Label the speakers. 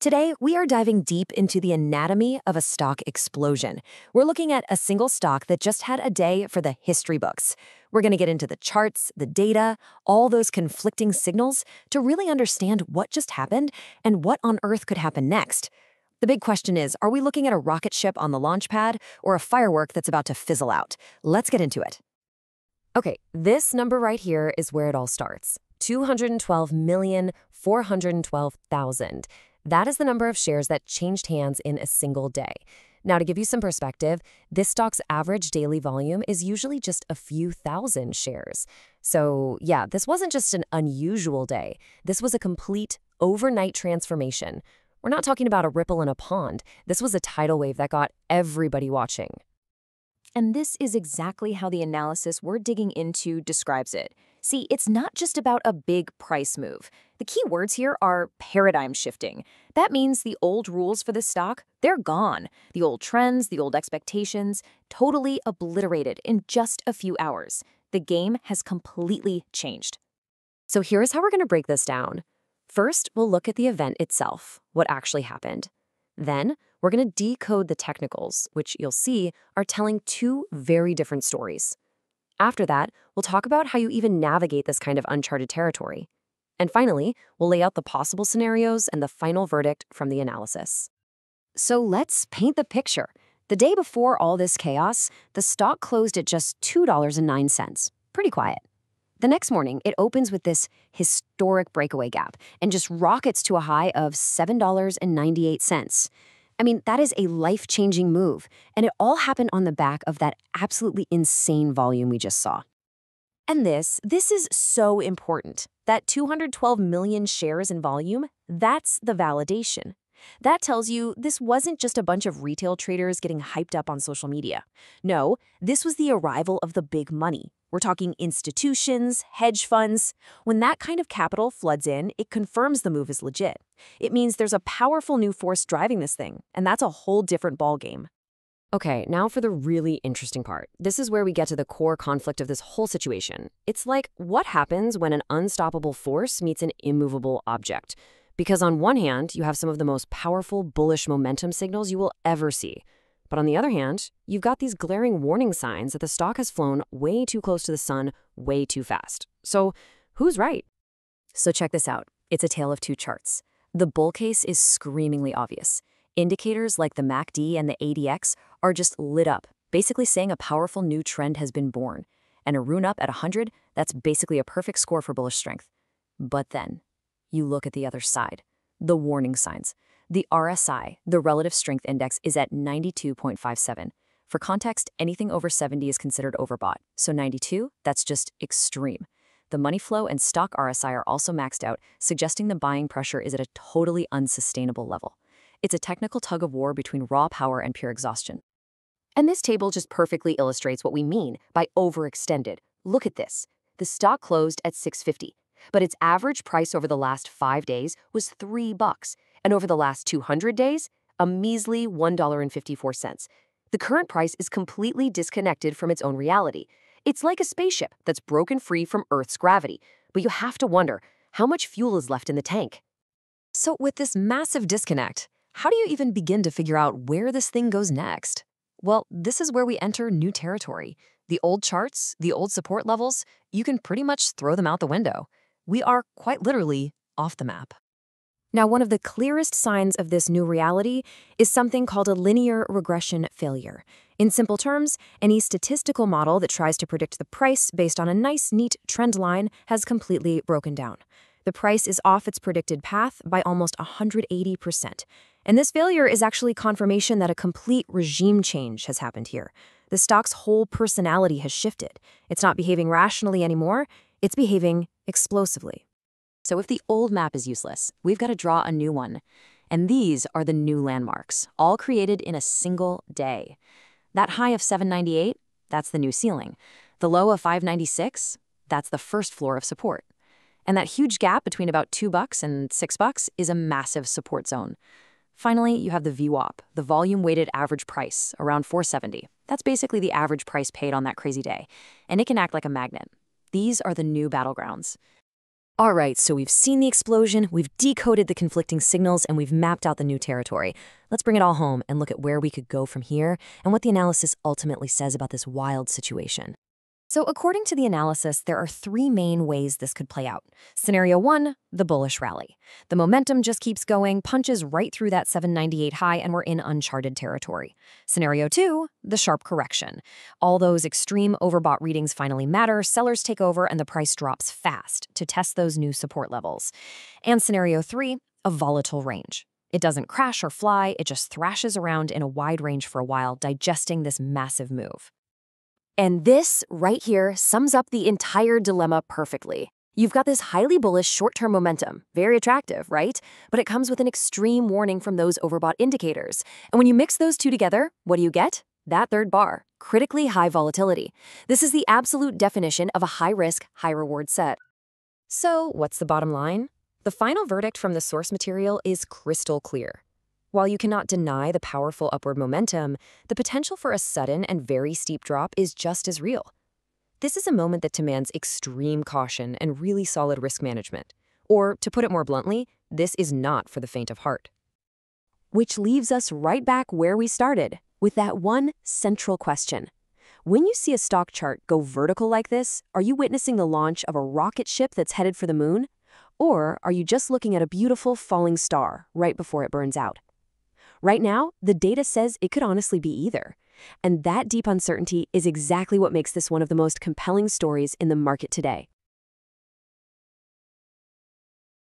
Speaker 1: Today, we are diving deep into the anatomy of a stock explosion. We're looking at a single stock that just had a day for the history books. We're going to get into the charts, the data, all those conflicting signals to really understand what just happened and what on earth could happen next. The big question is, are we looking at a rocket ship on the launch pad or a firework that's about to fizzle out? Let's get into it. Okay, this number right here is where it all starts. 212,412,000. That is the number of shares that changed hands in a single day. Now, to give you some perspective, this stock's average daily volume is usually just a few thousand shares. So, yeah, this wasn't just an unusual day. This was a complete overnight transformation. We're not talking about a ripple in a pond. This was a tidal wave that got everybody watching.
Speaker 2: And this is exactly how the analysis we're digging into describes it. See, it's not just about a big price move. The key words here are paradigm shifting. That means the old rules for this stock, they're gone. The old trends, the old expectations, totally obliterated in just a few hours. The game has completely changed.
Speaker 1: So here's how we're going to break this down. First, we'll look at the event itself, what actually happened. Then, we're going to decode the technicals, which you'll see are telling two very different stories. After that, we'll talk about how you even navigate this kind of uncharted territory. And finally, we'll lay out the possible scenarios and the final verdict from the analysis. So let's paint the picture. The day before all this chaos, the stock closed at just $2.09. Pretty quiet. The next morning, it opens with this historic breakaway gap and just rockets to a high of $7.98. I mean, that is a life-changing move, and it all happened on the back of that absolutely insane volume we just saw. And this is so important. That 212 million shares in volume, that's the validation. That tells you this wasn't just a bunch of retail traders getting hyped up on social media. No, this was the arrival of the big money. We're talking institutions, hedge funds. When that kind of capital floods in, it confirms the move is legit. It means there's a powerful new force driving this thing, and that's a whole different ballgame. Okay, now for the really interesting part. This is where we get to the core conflict of this whole situation. It's like, what happens when an unstoppable force meets an immovable object? Because on one hand, you have some of the most powerful bullish momentum signals you will ever see. But on the other hand, you've got these glaring warning signs that the stock has flown way too close to the sun way too fast. So who's right? So check this out. It's a tale of two charts. The bull case is screamingly obvious. Indicators like the MACD and the ADX are just lit up, basically saying a powerful new trend has been born. And a rune up at 100, that's basically a perfect score for bullish strength. But then, you look at the other side, the warning signs. The RSI, the Relative Strength Index, is at 92.57. For context, anything over 70 is considered overbought. So 92, that's just extreme. The money flow and stock RSI are also maxed out, suggesting the buying pressure is at a totally unsustainable level. It's a technical tug of war between raw power and pure exhaustion. And this table just perfectly illustrates what we mean by overextended. Look at this. The stock closed at $6.50, but its average price over the last 5 days was $3. And over the last 200 days, a measly $1.54. The current price is completely disconnected from its own reality. It's like a spaceship that's broken free from Earth's gravity, but you have to wonder, how much fuel is left in the tank? So with this massive disconnect, how do you even begin to figure out where this thing goes next? Well, this is where we enter new territory. The old charts, the old support levels, you can pretty much throw them out the window. We are quite literally off the map. Now, one of the clearest signs of this new reality is something called a linear regression failure. In simple terms, any statistical model that tries to predict the price based on a nice, neat trend line has completely broken down. The price is off its predicted path by almost 180%. And this failure is actually confirmation that a complete regime change has happened here. The stock's whole personality has shifted. It's not behaving rationally anymore, it's behaving explosively. So if the old map is useless, we've got to draw a new one. And these are the new landmarks, all created in a single day. That high of 798, that's the new ceiling. The low of 596, that's the first floor of support. And that huge gap between about $2 and $6 is a massive support zone. Finally, you have the VWAP, the volume-weighted average price, around 470. That's basically the average price paid on that crazy day. And it can act like a magnet. These are the new battlegrounds. All right, so we've seen the explosion, we've decoded the conflicting signals, and we've mapped out the new territory. Let's bring it all home and look at where we could go from here and what the analysis ultimately says about this wild situation.
Speaker 2: So according to the analysis, there are three main ways this could play out. Scenario 1, the bullish rally. The momentum just keeps going, punches right through that 798 high, and we're in uncharted territory. Scenario 2, the sharp correction. All those extreme overbought readings finally matter, sellers take over, and the price drops fast to test those new support levels. And Scenario 3, a volatile range. It doesn't crash or fly, it just thrashes around in a wide range for a while, digesting this massive move. And this, right here, sums up the entire dilemma perfectly. You've got this highly bullish short-term momentum, very attractive, right? But it comes with an extreme warning from those overbought indicators. And when you mix those two together, what do you get? That third bar, critically high volatility. This is the absolute definition of a high-risk, high-reward set. So what's the bottom line? The final verdict from the source material is crystal clear. While you cannot deny the powerful upward momentum, the potential for a sudden and very steep drop is just as real. This is a moment that demands extreme caution and really solid risk management. Or, to put it more bluntly, this is not for the faint of heart. Which leaves us right back where we started, with that one central question. When you see a stock chart go vertical like this, are you witnessing the launch of a rocket ship that's headed for the moon? Or are you just looking at a beautiful falling star right before it burns out? Right now, the data says it could honestly be either. And that deep uncertainty is exactly what makes this one of the most compelling stories in the market today.